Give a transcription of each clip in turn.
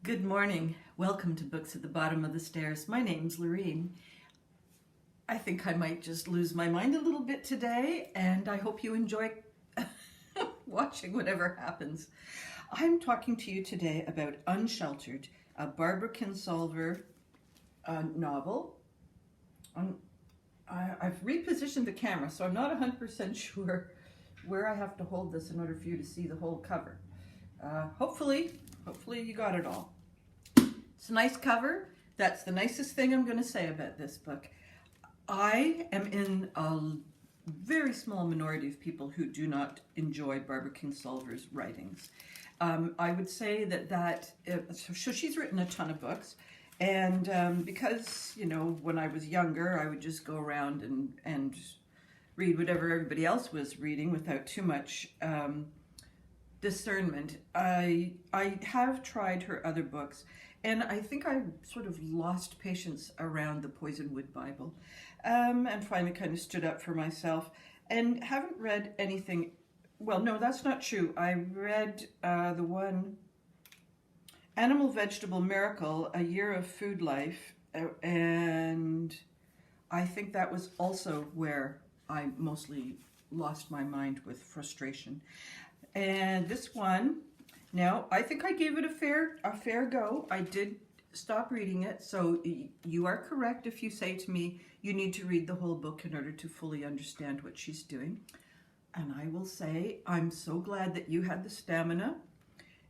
Good morning. Welcome to Books at the Bottom of the Stairs. My name's Lorene. I think I might just lose my mind a little bit today, and I hope you enjoy watching whatever happens. I'm talking to you today about Unsheltered, a Barbara Kingsolver novel. I've repositioned the camera, so I'm not 100% sure where I have to hold this in order for you to see the whole cover. Hopefully you got it all. It's a nice cover. That's the nicest thing I'm going to say about this book. I am in a very small minority of people who do not enjoy Barbara Kingsolver's writings. I would say so she's written a ton of books, and because, when I was younger, I would just go around and read whatever everybody else was reading without too much discernment. I have tried her other books, and I think I sort of lost patience around the Poisonwood Bible, and finally kind of stood up for myself and haven't read anything. Well, no, that's not true. I read the one Animal Vegetable Miracle, A Year of Food Life, and I think that was also where I mostly lost my mind with frustration. And this one, now I think I gave it a fair go. I did stop reading it, so you are correct if you say to me you need to read the whole book in order to fully understand what she's doing. And I will say I'm so glad that you had the stamina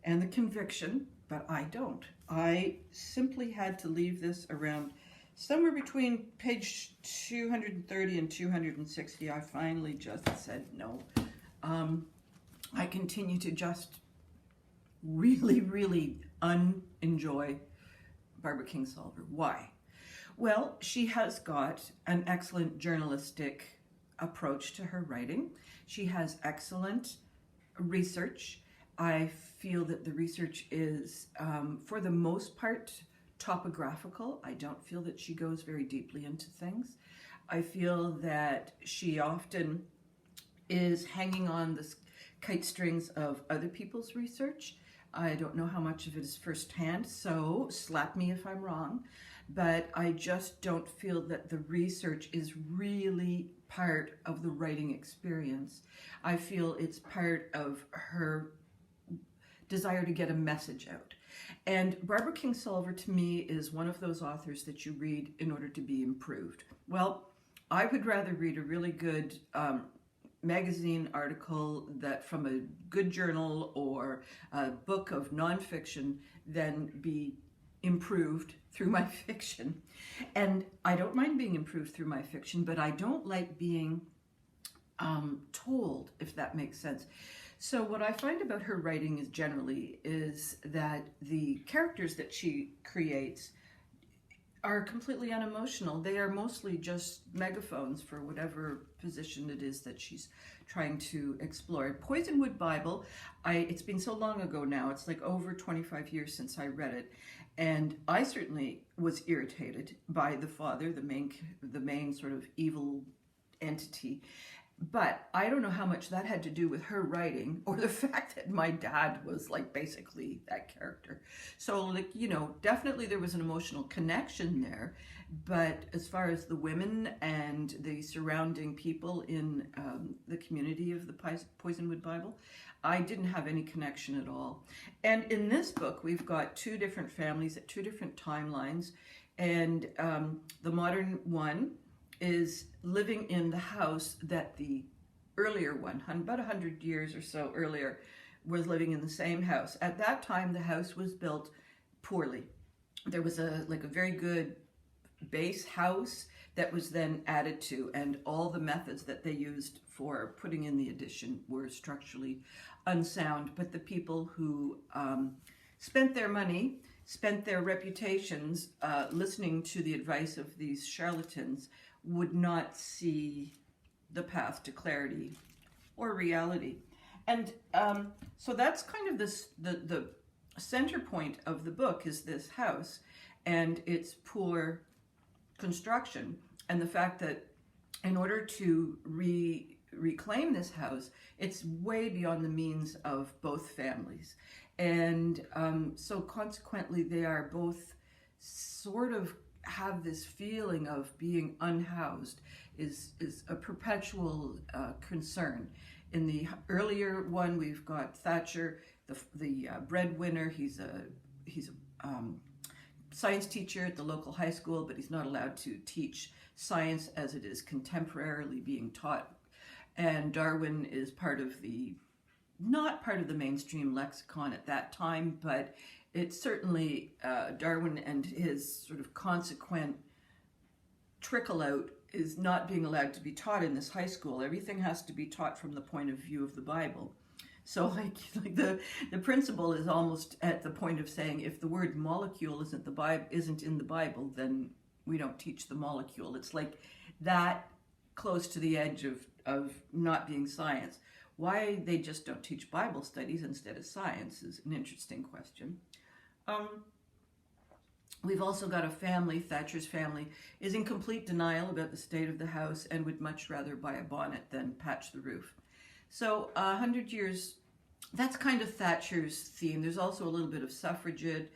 and the conviction, but I don't. I simply had to leave this around somewhere between page 230 and 260. I finally just said no. I continue to just really unenjoy Barbara Kingsolver. Why? Well, she has got an excellent journalistic approach to her writing. She has excellent research. I feel that the research is, for the most part, topographical. I don't feel that she goes very deeply into things. I feel that she often is hanging on the kite strings of other people's research. I don't know how much of it is firsthand, so slap me if I'm wrong, but I just don't feel that the research is really part of the writing experience. I feel it's part of her desire to get a message out. And Barbara Kingsolver, to me, is one of those authors that you read in order to be improved. Well, I would rather read a really good magazine article that from a good journal or a book of nonfiction than be improved through my fiction. And I don't mind being improved through my fiction, but I don't like being told, if that makes sense. So what I find about her writing is that the characters that she creates are completely unemotional. They are mostly just megaphones for whatever position it is that she's trying to explore. Poisonwood Bible, it's been so long ago now, it's like over 25 years since I read it, and I certainly was irritated by the father, the main sort of evil entity. But I don't know how much that had to do with her writing or the fact that my dad was like basically that character. So definitely there was an emotional connection there. But as far as the women and the surrounding people in the community of the Poisonwood Bible, I didn't have any connection at all. And in this book, we've got two different families at two different timelines. And the modern one is living in the house that the earlier one, about 100 years or so earlier, was living in the same house. At that time, the house was built poorly. There was a very good base house that was then added to, and all the methods that they used for putting in the addition were structurally unsound. But the people who spent their money, spent their reputations listening to the advice of these charlatans, would not see the path to clarity or reality. And so that's kind of the center point of the book is this house and its poor construction, and the fact that in order to reclaim this house, it's way beyond the means of both families. And so consequently, they are both sort of have this feeling of being unhoused is a perpetual concern. In the earlier one, we've got Thatcher, the breadwinner. He's a science teacher at the local high school, but he's not allowed to teach science as it is contemporarily being taught. And Darwin is not part of the mainstream lexicon at that time, but it's certainly Darwin and his sort of consequent trickle out is not being allowed to be taught in this high school. Everything has to be taught from the point of view of the Bible. So like the principle is almost at the point of saying, if the word molecule isn't in the Bible, then we don't teach the molecule. It's like that close to the edge of not being science. Why they just don't teach Bible studies instead of science is an interesting question. We've also got a family, Thatcher's family, is in complete denial about the state of the house and would much rather buy a bonnet than patch the roof. So 100 years, that's kind of Thatcher's theme. There's also a little bit of suffragette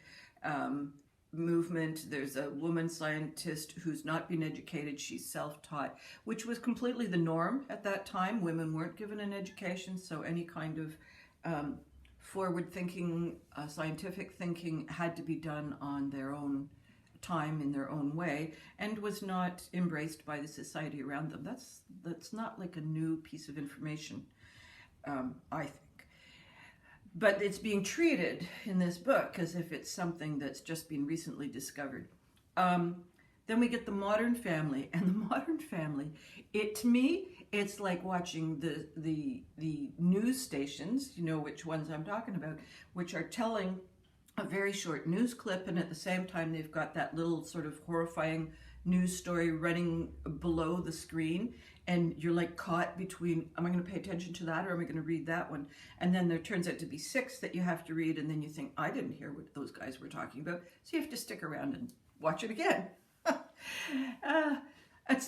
movement. There's a woman scientist who's not been educated. She's self-taught, which was completely the norm at that time. Women weren't given an education, so any kind of forward-thinking, scientific thinking had to be done on their own time in their own way, and was not embraced by the society around them. That's not like a new piece of information, I think. But it's being treated in this book as if it's something that's just been recently discovered. Then we get the modern family, and the modern family, to me, it's like watching the news stations, you know which ones I'm talking about, which are telling a very short news clip, and at the same time they've got that little sort of horrifying news story running below the screen, and you're like caught between, am I going to pay attention to that or am I going to read that one? And then there turns out to be 6 that you have to read, and then you think, I didn't hear what those guys were talking about, so you have to stick around and watch it again.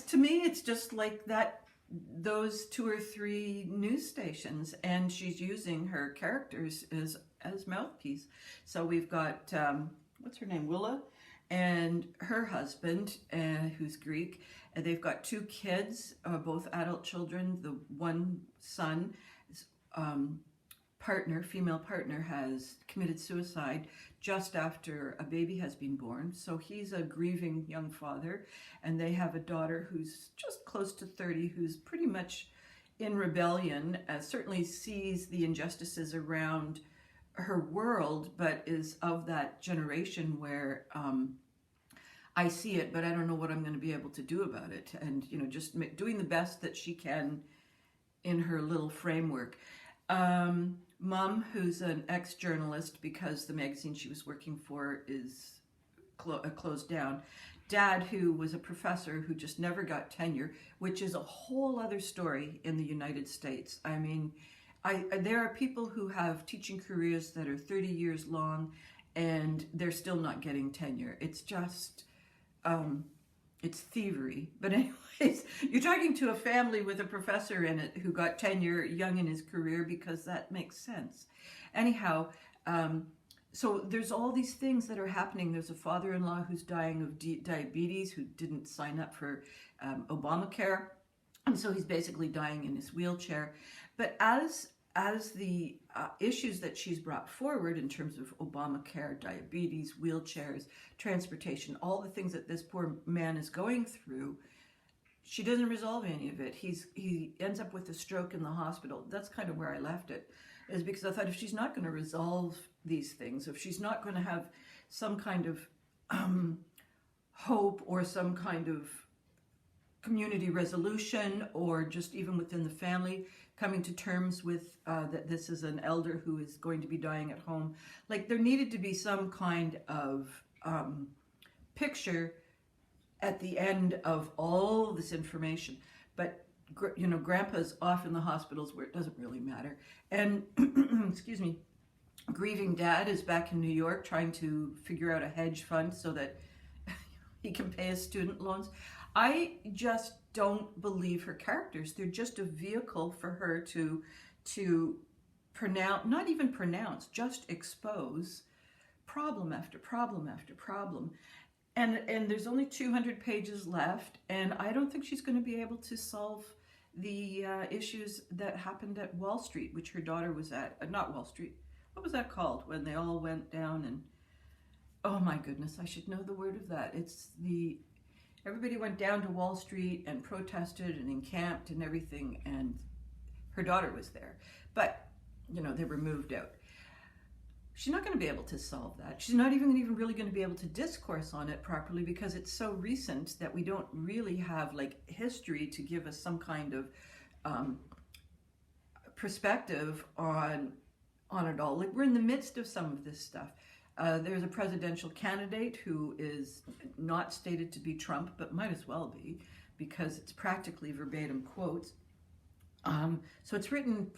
To me, it's just like that, those 2 or 3 news stations, and she's using her characters as mouthpiece. So we've got, what's her name, Willa, and her husband, who's Greek, and they've got 2 kids, both adult children. The one son, female partner, has committed suicide just after a baby has been born. So he's a grieving young father, and they have a daughter who's just close to 30, who's pretty much in rebellion, certainly sees the injustices around her world, but is of that generation where I see it, but I don't know what I'm going to be able to do about it. And, just doing the best that she can in her little framework. Mom, who's an ex-journalist because the magazine she was working for is closed down. Dad, who was a professor who just never got tenure, which is a whole other story in the United States. I mean, there are people who have teaching careers that are 30 years long, and they're still not getting tenure. It's just, it's thievery. But anyways, you're talking to a family with a professor in it who got tenure young in his career because that makes sense. Anyhow, so there's all these things that are happening. There's a father-in-law who's dying of diabetes, who didn't sign up for Obamacare. And so he's basically dying in his wheelchair. But as the issues that she's brought forward in terms of Obamacare, diabetes, wheelchairs, transportation, all the things that this poor man is going through, she doesn't resolve any of it. He ends up with a stroke in the hospital. That's kind of where I left it, is because I thought, if she's not going to resolve these things, if she's not going to have some kind of hope or some kind of community resolution, or just even within the family coming to terms with that this is an elder who is going to be dying at home. Like, there needed to be some kind of picture at the end of all this information. But Grandpa's off in the hospitals where it doesn't really matter, and excuse me, grieving Dad is back in New York trying to figure out a hedge fund so that he can pay his student loans. I just don't believe her characters. They're just a vehicle for her to not even pronounce, just expose problem after problem after problem. And there's only 200 pages left, and I don't think she's going to be able to solve the issues that happened at Wall Street, which her daughter was at. Not Wall Street. What was that called? When they all went down and... Oh my goodness, I should know the word of that. Everybody went down to Wall Street and protested and encamped and everything, and her daughter was there. But, they were moved out. She's not going to be able to solve that. She's not even really going to be able to discourse on it properly because it's so recent that we don't really have history to give us some kind of perspective on it all. We're in the midst of some of this stuff. There's a presidential candidate who is not stated to be Trump, but might as well be because it's practically verbatim quotes. So it's written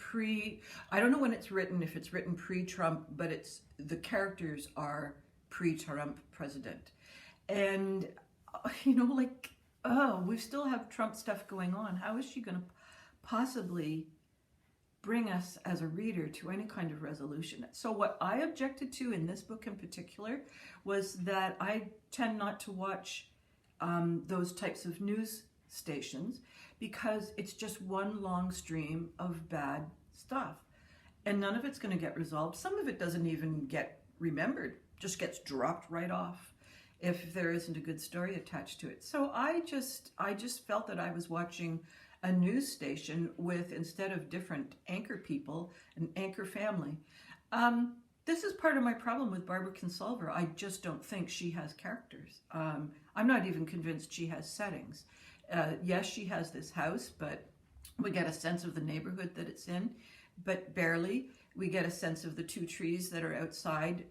I don't know when it's written, if it's written pre-Trump, but the characters are pre-Trump president. And, we still have Trump stuff going on. How is she going to possibly bring us as a reader to any kind of resolution? So what I objected to in this book in particular was that I tend not to watch those types of news stations because it's just one long stream of bad stuff and none of it's going to get resolved. Some of it doesn't even get remembered, just gets dropped right off if there isn't a good story attached to it. So I just felt that I was watching a news station with, instead of different anchor people, an anchor family. This is part of my problem with Barbara Kingsolver. I just don't think she has characters. I'm not even convinced she has settings. Yes, she has this house, but we get a sense of the neighborhood that it's in, but barely. We get a sense of the two trees that are outside,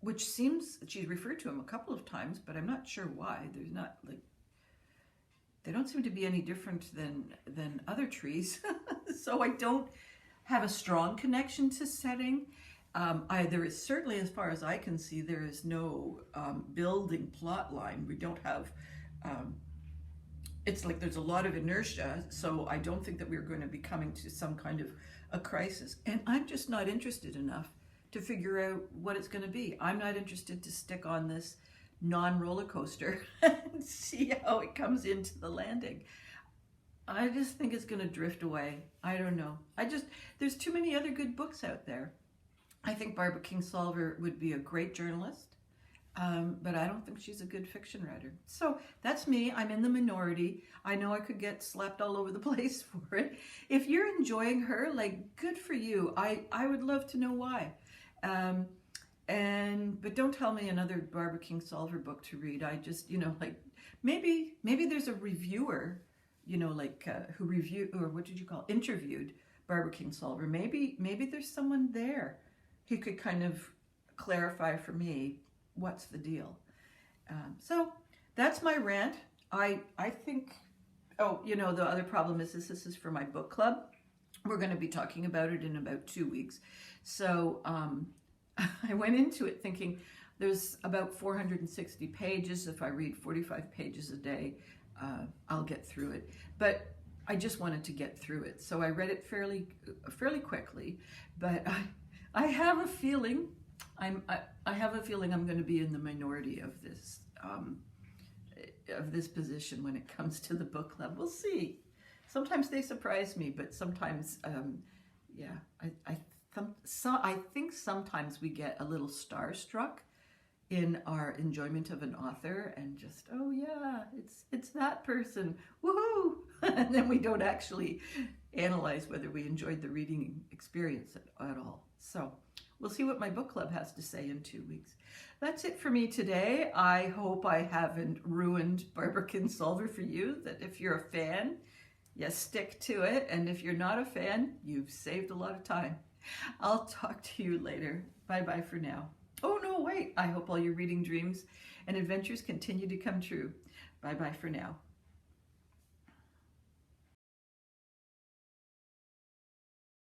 which seems, she's referred to them a couple of times, but I'm not sure why. There's not, they don't seem to be any different than other trees. So I don't have a strong connection to setting. There is certainly, as far as I can see, there is no building plot line. We don't have... it's there's a lot of inertia, so I don't think that we're going to be coming to some kind of a crisis. And I'm just not interested enough to figure out what it's going to be. I'm not interested to stick on this non-roller coaster and see how it comes into the landing. I just think it's going to drift away. I don't know. There's too many other good books out there. I think Barbara Kingsolver would be a great journalist. But I don't think she's a good fiction writer. So that's me. I'm in the minority. I know I could get slapped all over the place for it. If you're enjoying her, good for you. I would love to know why. But don't tell me another Barbara Kingsolver book to read. I just, maybe there's a reviewer, who interviewed Barbara Kingsolver. Maybe there's someone there who could kind of clarify for me what's the deal. So that's my rant. I think, the other problem is this is for my book club. We're going to be talking about it in about 2 weeks. So I went into it thinking there's about 460 pages. If I read 45 pages a day, I'll get through it. But I just wanted to get through it. So I read it fairly quickly, but I have a feeling I'm going to be in the minority of this position when it comes to the book club. We'll see. Sometimes they surprise me, but sometimes, I think sometimes we get a little starstruck in our enjoyment of an author and just, oh yeah, it's that person, woohoo! And then we don't actually analyze whether we enjoyed the reading experience at all. So we'll see what my book club has to say in 2 weeks. That's it for me today. I hope I haven't ruined Barbara Kingsolver for you, that if you're a fan, you stick to it. And if you're not a fan, you've saved a lot of time. I'll talk to you later. Bye-bye for now. Oh, no, wait. I hope all your reading dreams and adventures continue to come true. Bye-bye for now.